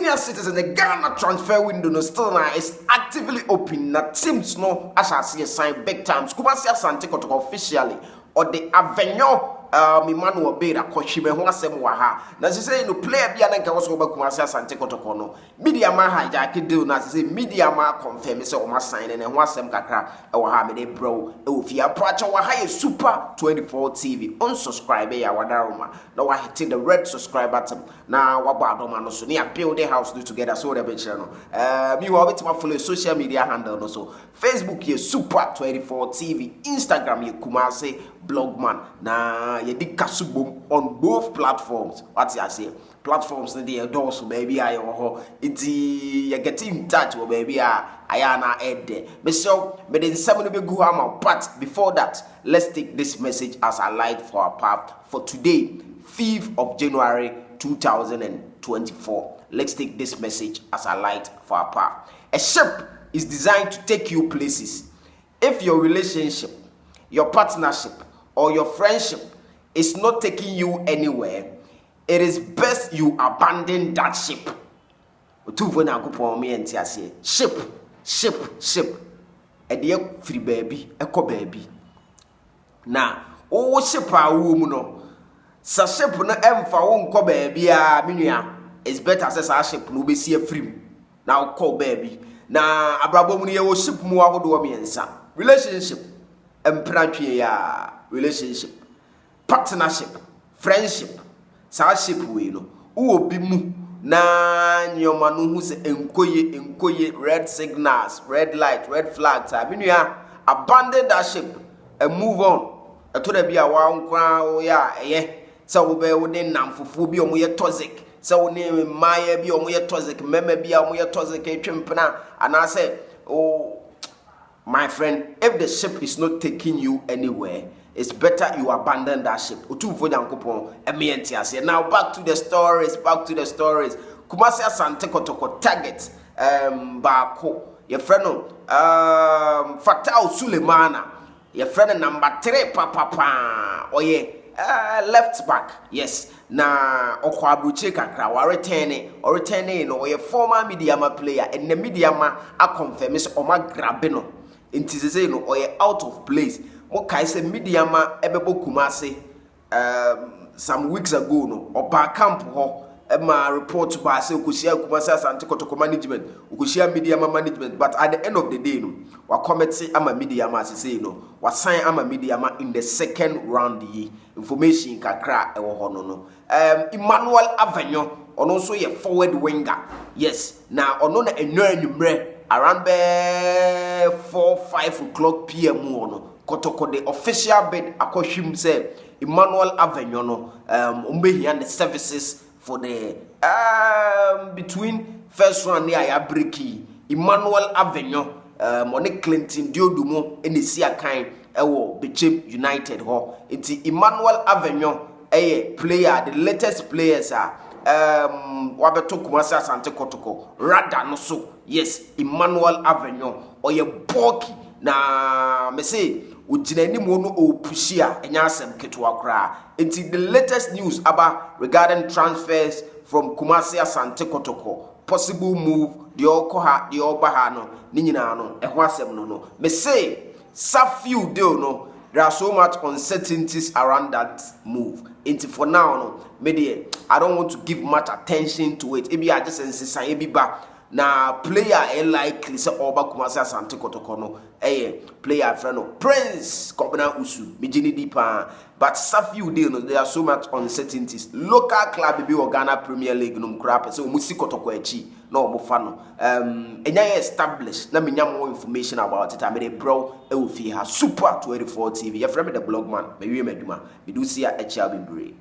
senior citizen, the Ghana transfer window no still now is actively open. Na teams no as I see a sign big times. Kumasi Asante Kotoko officially or the Avornyo Emmanuel Avornyo koshime ho asem wa ha. Na say no player bia na nka wo so ba Kumasi Asante Kotoko no. Media man hijack deal na say media man confirm say o ma sign na ho asem kakra e wa ha me de bro e wo fi apracha wa ha Super 24 TV. Unsubscribe ya wadaroma. Na wa hit the red subscribe button. Na wa ba adoma no so na build the house do together so the be channel. Me wa bit ma follow social media handle no so. Facebook ye Super 24 TV, Instagram ye Kumasi Blogman. Na ye di kasubom on both platforms. What I say? Platforms na dey door so baby I ho. Iti you get in touch with baby I na head there. Me so me den seven be go am, but before that, let's take this message as a light for our path for today, 5th of January 2024. Let's take this message as a light for our path. A ship is designed to take you places. If your relationship, your partnership, or your friendship is not taking you anywhere, it is best you abandon that ship. Ship. A dear free baby, echo baby. Now, oh, ship a woman, no. Sa ship no emfa won ko baby a menua. It's better as a ship no be see free. Now call baby. Na abrabo mu ne wo ship mu ahodo miensa. Relationship, empratwe ya, relationship, partnership, friendship. Sa ship we no. Wo obi mu na nyoma no hu se enkoye red signals, red light, red flags. Menua abandon that ship and move on. Atoda bia wa nkwa ya so we be within namfufu bi omo ye toxic. So we name Maya bi omo ye toxic, meme bi omo ye toxic etwempena. And I say, oh my friend, if the ship is not taking you anywhere, it's better you abandon that ship. Otufo Nyankopon emienti ase. Now back to the stories. Kumasi Asante Kotoko target baako. Your friend Fatawau Sulemana. Your friend number 3 papa. Oye left back. Yes. Na okwabuche kakra wa returning no oye former mediama player and the mediama a confirm is o ma grabe no. Nti say no oye out of place. Mo kai say mediama ebebo Kumasi some weeks ago no oba camp ho ma report ba say okusia Kumasi Asante Kotoko management okusia mediama management, but at the end of the day no wa committee ama mediama say no wa sign ama mediama in the second round yi information kakra ewo ho no Emmanuel Avornyo ono so ye forward winger. Yes, na ono na enwumre around 4-5 o'clock p.m. ono Kotoko the official bid akohwim say Emmanuel Avornyo no umbehia the services for the between first round near ya breaky Emmanuel Avornyo Monique Clinton Diodumo enesi akan ewo Bechem United ho. Enti Emmanuel Avornyo player, the latest players are wabeto Kumasi Asante Kotoko rather no so. Yes, Emmanuel Avornyo oye bulky na me say ujinani mo no opushia enya asem ketwa kra. Enti the latest news about regarding transfers from Kumasi Asante Kotoko, possible move the okoha the obaha no ni nyina no eho asem no me say safiu deal no. There are so much uncertainties around that move. Into for now, no, maybe I don't want to give much attention to it. Maybe I just insist maybe back. Now player likely say Oba Kumasi Asante Kotoko no. Player friend no Prince Kobina Usu Mijini Dipa. But Safi deal no, there are so much uncertainties. Local club be Ghana Premier League no crap. So Musi Kotoko echi no mufano. Enya established. Let me know more information about it. I made a bro Super 24 TV. Your friend the blog man. Me do see a HLB.